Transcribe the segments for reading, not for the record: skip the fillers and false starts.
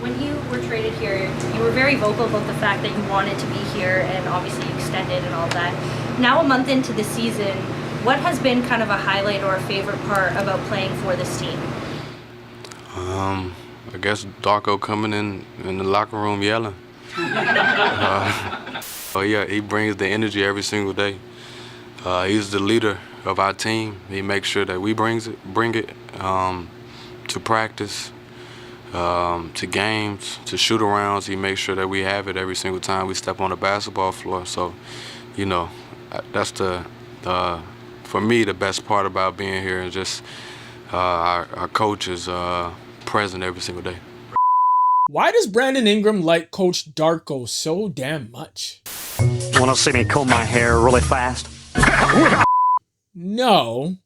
When you were traded here, you were very vocal about the fact that you wanted to be here and obviously extended and all that. Now a month into the season, what has been kind of a highlight or a favorite part about playing for this team? I guess Darko coming in the locker room yelling. Oh yeah, he brings the energy every single day. He's the leader of our team. He makes sure that we bring it to practice, to games, to shoot-arounds. He makes sure that we have it every single time we step on the basketball floor. So, you know, that's for me, the best part about being here is just our coach is present every single day. Why does Brandon Ingram like Coach Darko so damn much? Want to see me comb my hair really fast? No,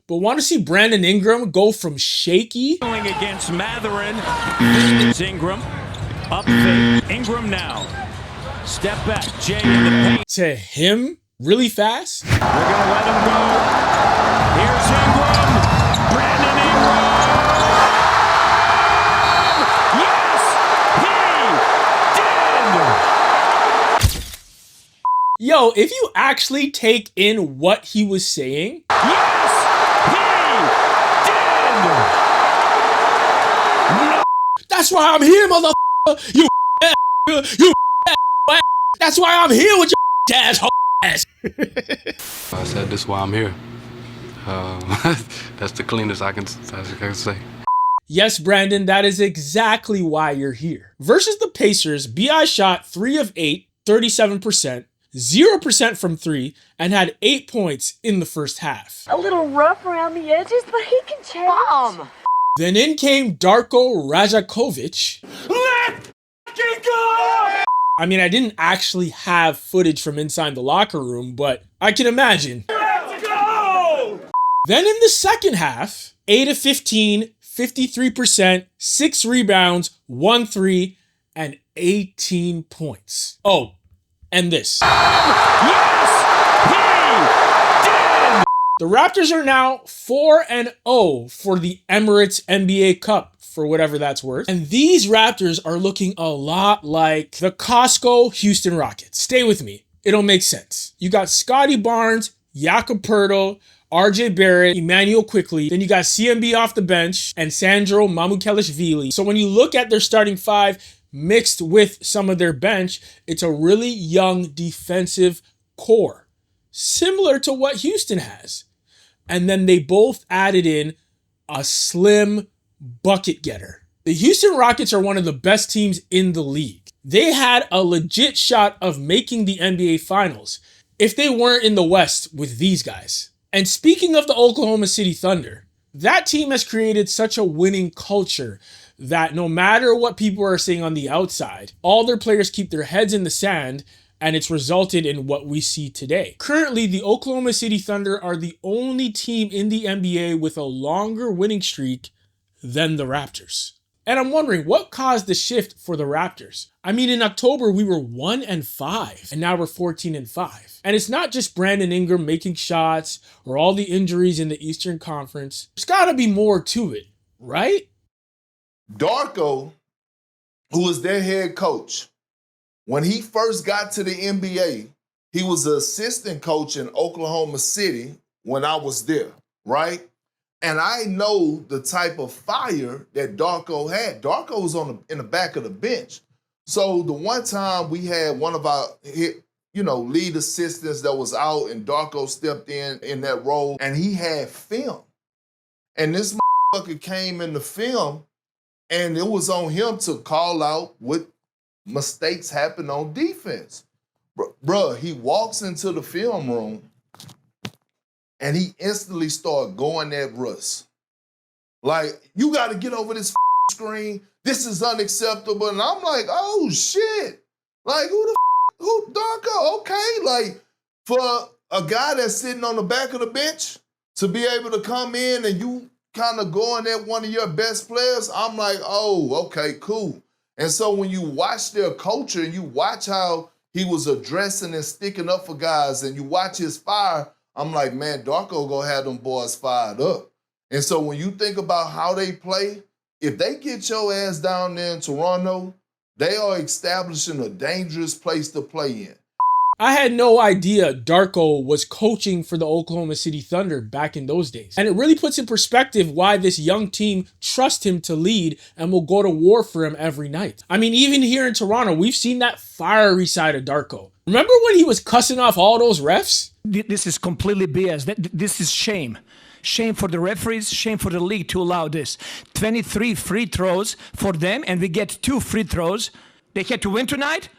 but want to see Brandon Ingram go from shaky Going against Matherin. It's Ingram. Up fake. Ingram now. Step back. Jay in the paint. to him really fast? They're going to let him go. Here's Ingram. Brandon Ingram. Yes, he did. Yo, if you actually take in what he was saying, Yes, he did. that's why I'm here, motherfucker. You That's why I'm here with your asshole ass. I said, this is why I'm here. That's the cleanest I can say. Yes, Brandon, that is exactly why you're here. Versus the Pacers, B.I. shot 3 of 8, 37%, 0% from 3, and had 8 points in the first half. A little rough around the edges, but he can change. Then in came Darko Rajakovic. Let it go. I mean, I didn't actually have footage from inside the locker room, but I can imagine. Let's go. Then in the second half, 8 of 15, 53%, 6 rebounds, 1 3, and 18 points. Oh, and this. Yes, he did. The Raptors are now 4-0 for the Emirates NBA Cup, for whatever that's worth. And these Raptors are looking a lot like the Costco Houston Rockets. Stay with me. It'll make sense. You got Scotty Barnes, Jakob Poeltl, RJ Barrett, Emmanuel Quickley. Then you got CMB off the bench and Sandro Mamukelashvili. So when you look at their starting five mixed with some of their bench, it's a really young defensive core, similar to what Houston has. And then they both added in a slim bucket getter. The Houston Rockets are one of the best teams in the league. They had a legit shot of making the NBA Finals if they weren't in the West with these guys. And speaking of the Oklahoma City Thunder, that team has created such a winning culture that no matter what people are saying on the outside, all their players keep their heads in the sand, and it's resulted in what we see today. Currently, the Oklahoma City Thunder are the only team in the NBA with a longer winning streak than the Raptors. And I'm wondering, what caused the shift for the Raptors? I mean, in October, we were 1-5, and now we're 14-5. And it's not just Brandon Ingram making shots or all the injuries in the Eastern Conference. There's got to be more to it, right? Darko, who was their head coach, when he first got to the NBA, he was an assistant coach in Oklahoma City when I was there, right? And I know the type of fire that Darko had. Darko was in the back of the bench. So the one time we had one of our lead assistants that was out and Darko stepped in that role and he had film. And this motherfucker came in the film and it was on him to call out what mistakes happen on defense. Bruh, he walks into the film room and he instantly started going at Russ. Like, you got to get over this screen. This is unacceptable. And I'm like, oh, shit. Like, who Darko? Okay. Like, for a guy that's sitting on the back of the bench to be able to come in and you kind of going at one of your best players, I'm like, oh, okay, cool. And so when you watch their culture and you watch how he was addressing and sticking up for guys and you watch his fire, I'm like, man, Darko gonna have them boys fired up. And so when you think about how they play, If they get your ass down there in Toronto, they are establishing a dangerous place to play in. I had no idea Darko was coaching for the Oklahoma City Thunder back in those days. And it really puts in perspective why this young team trusts him to lead and will go to war for him every night. I mean, even here in Toronto, we've seen that fiery side of Darko. Remember when he was cussing off all those refs? This is completely BS. This is shame. Shame for the referees, shame for the league to allow this. 23 free throws for them, and we get 2 free throws. They had to win tonight?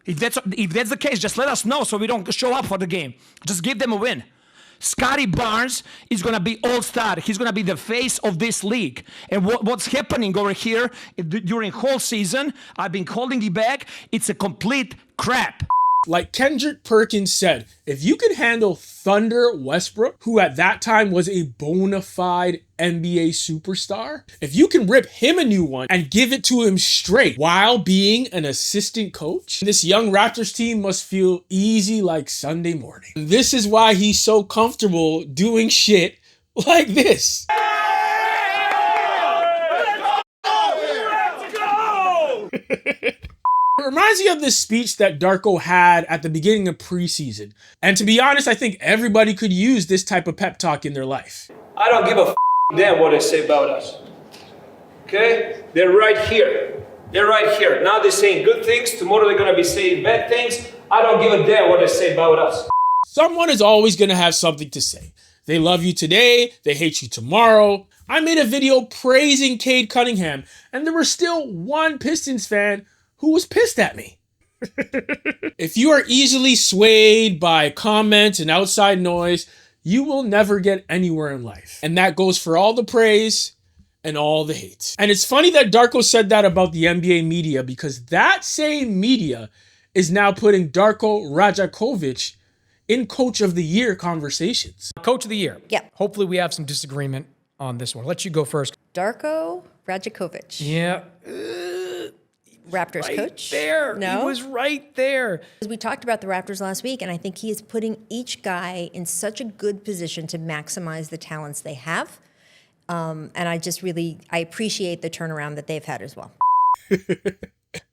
If that's the case, just let us know so we don't show up for the game. Just give them a win. Scotty Barnes is going to be all-star. He's going to be the face of this league. And what's happening over here during whole season, I've been calling it back, it's a complete crap. Like Kendrick Perkins said, if you can handle Thunder Westbrook, who at that time was a bona fide NBA superstar, if you can rip him a new one and give it to him straight while being an assistant coach, this young Raptors team must feel easy like Sunday morning. This is why he's so comfortable doing shit like this. It reminds me of this speech that Darko had at the beginning of preseason. And to be honest, I think everybody could use this type of pep talk in their life. I don't give a damn what they say about us. Okay? They're right here. They're right here. Now they're saying good things. Tomorrow they're going to be saying bad things. I don't give a damn what they say about us. Someone is always going to have something to say. They love you today. They hate you tomorrow. I made a video praising Cade Cunningham, and there was still one Pistons fan who was pissed at me. If you are easily swayed by comments and outside noise, you will never get anywhere in life. And that goes for all the praise and all the hate. And it's funny that Darko said that about the NBA media, because that same media is now putting Darko Rajakovic in Coach of the Year conversations. Coach of the Year. Yeah. Hopefully we have some disagreement on this one. I'll let you go first. Darko Rajakovic. Yeah. Raptors Right coach? there. No? He was right there. We talked about the Raptors last week, and I think he is putting each guy in such a good position to maximize the talents they have. And I appreciate the turnaround that they've had as well.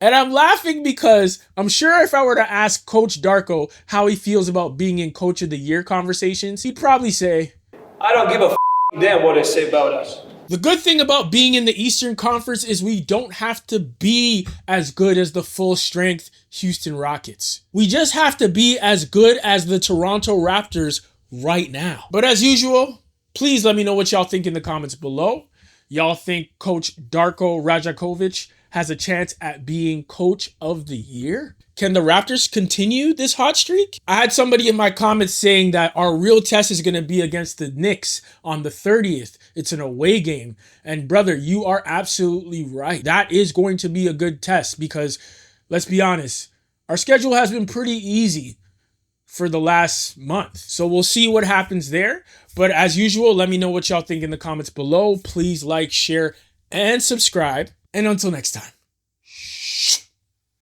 And I'm laughing because I'm sure if I were to ask Coach Darko how he feels about being in Coach of the Year conversations, he'd probably say, I don't give a damn what they say about us. the good thing about being in the Eastern Conference is we don't have to be as good as the full strength Houston Rockets. We just have to be as good as the Toronto Raptors right now. But as usual, please let me know what y'all think in the comments below. Y'all think Coach Darko Rajakovic has a chance at being Coach of the Year? Can the Raptors continue this hot streak? I had somebody in my comments saying that our real test is going to be against the Knicks on the 30th. It's an away game. And brother, you are absolutely right. That is going to be a good test because, let's be honest, our schedule has been pretty easy for the last month. So we'll see what happens there. But as usual, let me know what y'all think in the comments below. Please like, share, and subscribe. And until next time.